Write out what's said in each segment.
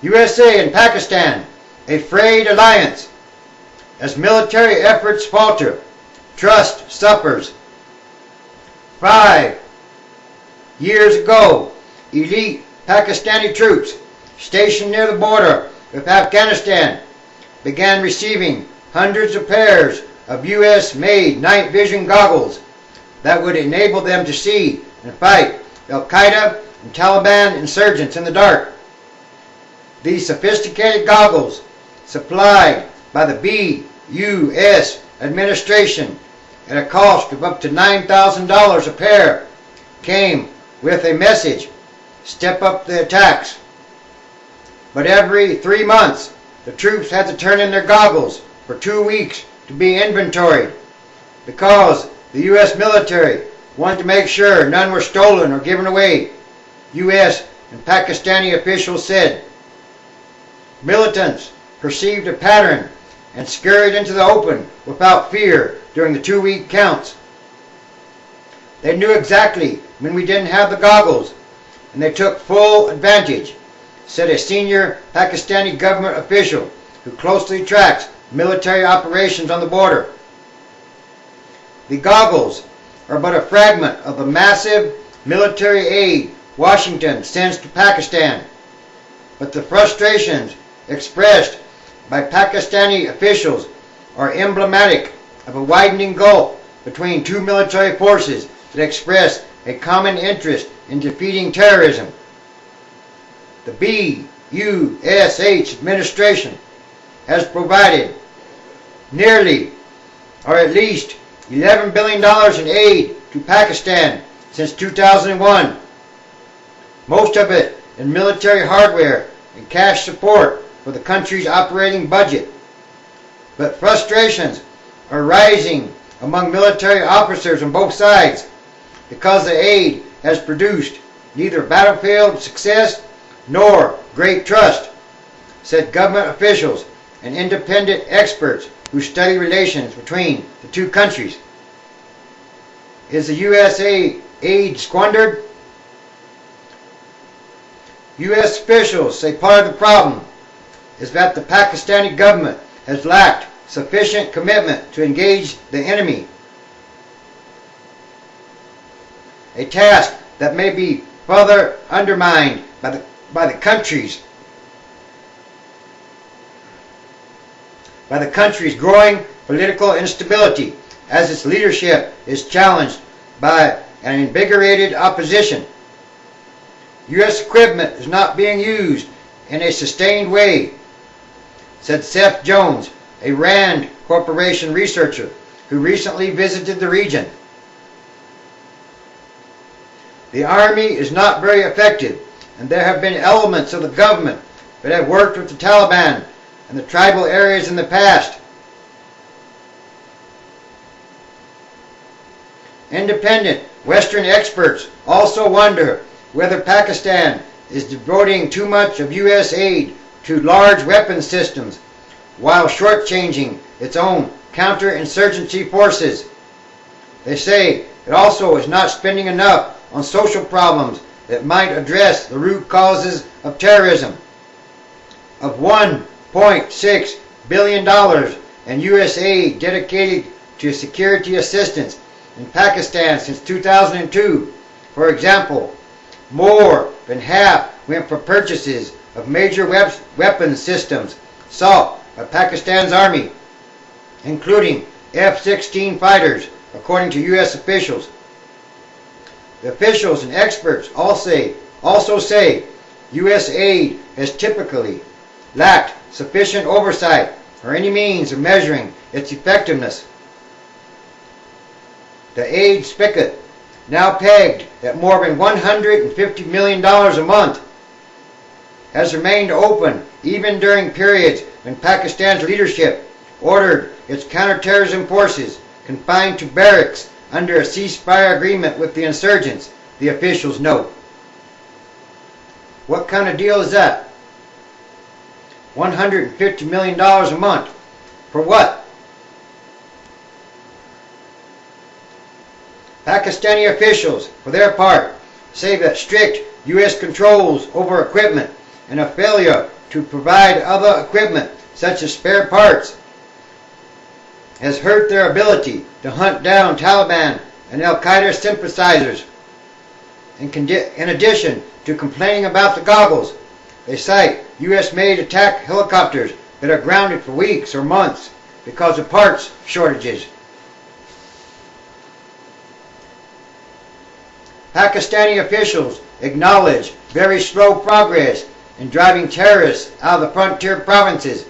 USA and Pakistan, a frayed alliance. As military efforts falter, trust suffers. 5 years ago, elite Pakistani troops stationed near the border with Afghanistan began receiving hundreds of pairs of U.S.-made night vision goggles that would enable them to see and fight Al-Qaeda and Taliban insurgents in the dark. These sophisticated goggles, supplied by the U.S. administration at a cost of up to $9,000 a pair, came with a message: step up the attacks. But every 3 months, the troops had to turn in their goggles for 2 weeks to be inventoried, because the U.S. military wanted to make sure none were stolen or given away. U.S. and Pakistani officials said. Militants perceived a pattern and scurried into the open without fear during the 2-week counts. They knew exactly when we didn't have the goggles, and they took full advantage, said a senior Pakistani government official who closely tracks military operations on the border. The goggles are but a fragment of the massive military aid Washington sends to Pakistan, but the frustrations expressed by Pakistani officials are emblematic of a widening gulf between two military forces that express a common interest in defeating terrorism. The U.S.A. administration has provided nearly, or at least, $11 billion in aid to Pakistan since 2001, most of it in military hardware and cash support for the country's operating budget. But frustrations are rising among military officers on both sides because the aid has produced neither battlefield success nor great trust, said government officials and independent experts who study relations between the two countries. Is the U.S.A. aid squandered? U.S. officials say part of the problem is that the Pakistani government has lacked sufficient commitment to engage the enemy, a task that may be further undermined by the country's growing political instability, as its leadership is challenged by an invigorated opposition. U.S. equipment is not being used in a sustained way, said Seth Jones, a RAND Corporation researcher who recently visited the region. The Army is not very effective, and there have been elements of the government that have worked with the Taliban and the tribal areas in the past. Independent Western experts also wonder whether Pakistan is devoting too much of U.S. aid to large weapons systems while shortchanging its own counterinsurgency forces. They say it also is not spending enough on social problems that might address the root causes of terrorism. Of $1.6 billion in U.S. aid dedicated to security assistance in Pakistan since 2002, for example, more than half went for purchases of major weapons systems sought by Pakistan's army, including F-16 fighters, according to U.S. officials. The officials and experts also say U.S. aid has typically lacked sufficient oversight or any means of measuring its effectiveness. The aid spigot, now pegged at more than $150 million a month, has remained open even during periods when Pakistan's leadership ordered its counterterrorism forces confined to barracks under a ceasefire agreement with the insurgents, the officials note. What kind of deal is that? $150 million a month. For what? Pakistani officials, for their part, say that strict U.S. controls over equipment and a failure to provide other equipment, such as spare parts, has hurt their ability to hunt down Taliban and Al-Qaeda sympathizers. In addition to complaining about the goggles, they cite U.S.-made attack helicopters that are grounded for weeks or months because of parts shortages. Pakistani officials acknowledge very slow progress in driving terrorists out of the frontier provinces,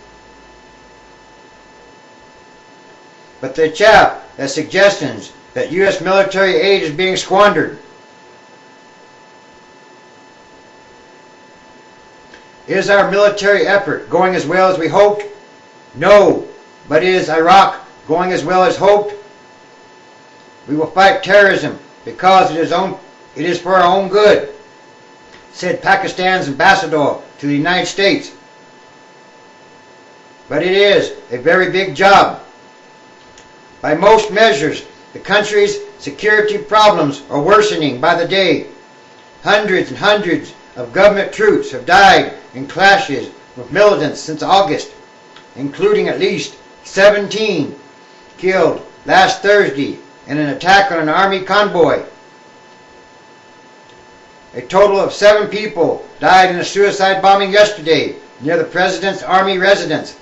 but they chaff at suggestions that U.S. military aid is being squandered. Is our military effort going as well as we hoped? No. But is Iraq going as well as hoped? We will fight terrorism because it is for our own good, said Pakistan's ambassador to the United States. But it is a very big job. By most measures, the country's security problems are worsening by the day. Hundreds and hundreds of government troops have died in clashes with militants since August, including at least 17 killed last Thursday in an attack on an army convoy. A total of 7 people died in a suicide bombing yesterday near the president's army residence.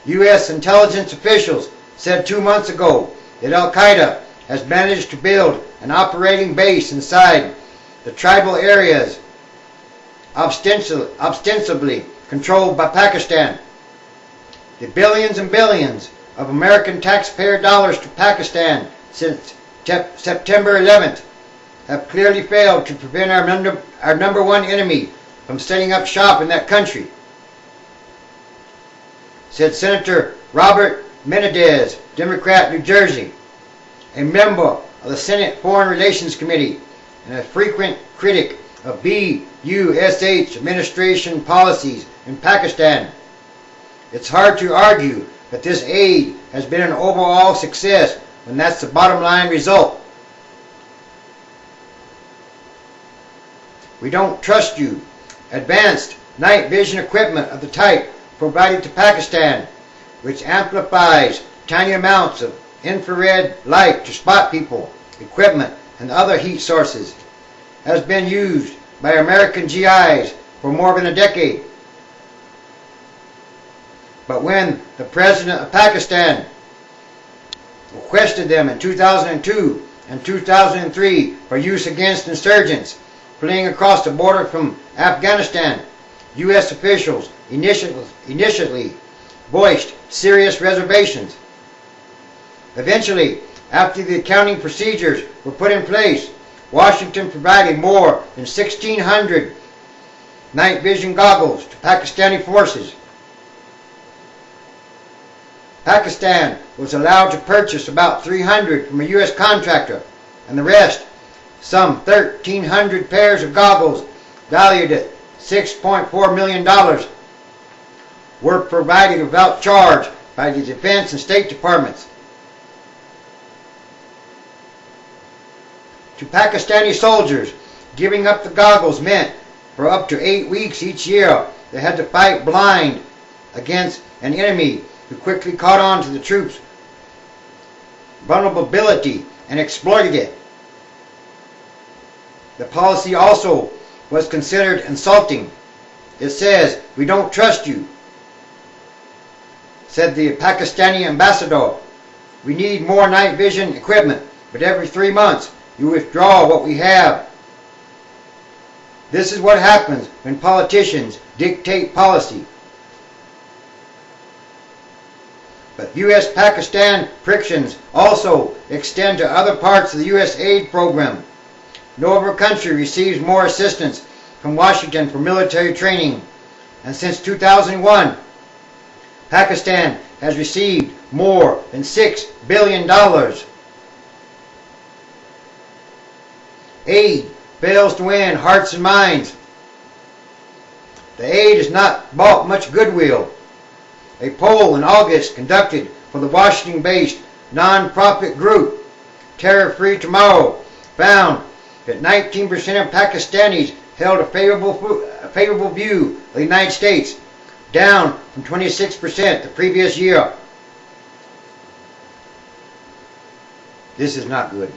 U.S. intelligence officials said 2 months ago that Al-Qaeda has managed to build an operating base inside the tribal areas ostensibly controlled by Pakistan. The billions and billions of American taxpayer dollars to Pakistan since September 11th have clearly failed to prevent our number one enemy from setting up shop in that country, said Senator Robert Menendez, Democrat, New Jersey, a member of the Senate Foreign Relations Committee and a frequent critic of U.S.A. administration policies in Pakistan. It's hard to argue that this aid has been an overall success when that's the bottom line result. We don't trust you. Advanced night vision equipment of the type provided to Pakistan, which amplifies tiny amounts of infrared light to spot people, equipment, and other heat sources, has been used by American GIs for more than a decade. But when the President of Pakistan requested them in 2002 and 2003 for use against insurgents fleeing across the border from Afghanistan, U.S. officials initially voiced serious reservations. Eventually, after the accounting procedures were put in place, Washington provided more than 1,600 night vision goggles to Pakistani forces. Pakistan was allowed to purchase about 300 from a U.S. contractor, and the rest, some 1,300 pairs of goggles valued at $6.4 million, were provided without charge by the Defense and State Departments. To Pakistani soldiers, giving up the goggles meant for up to 8 weeks each year they had to fight blind against an enemy who quickly caught on to the troops' vulnerability and exploited it. The policy also was considered insulting. It says, "We don't trust you," said the Pakistani ambassador. "We need more night vision equipment, but every 3 months you withdraw what we have." This is what happens when politicians dictate policy. But U.S.-Pakistan frictions also extend to other parts of the U.S. aid program. No other country receives more assistance from Washington for military training, and since 2001, Pakistan has received more than $6 billion. Aid fails to win hearts and minds. The aid has not bought much goodwill. A poll in August conducted for the Washington-based non-profit group Terror Free Tomorrow found that 19% of Pakistanis held a favorable view of the United States, down from 26% the previous year. This is not good.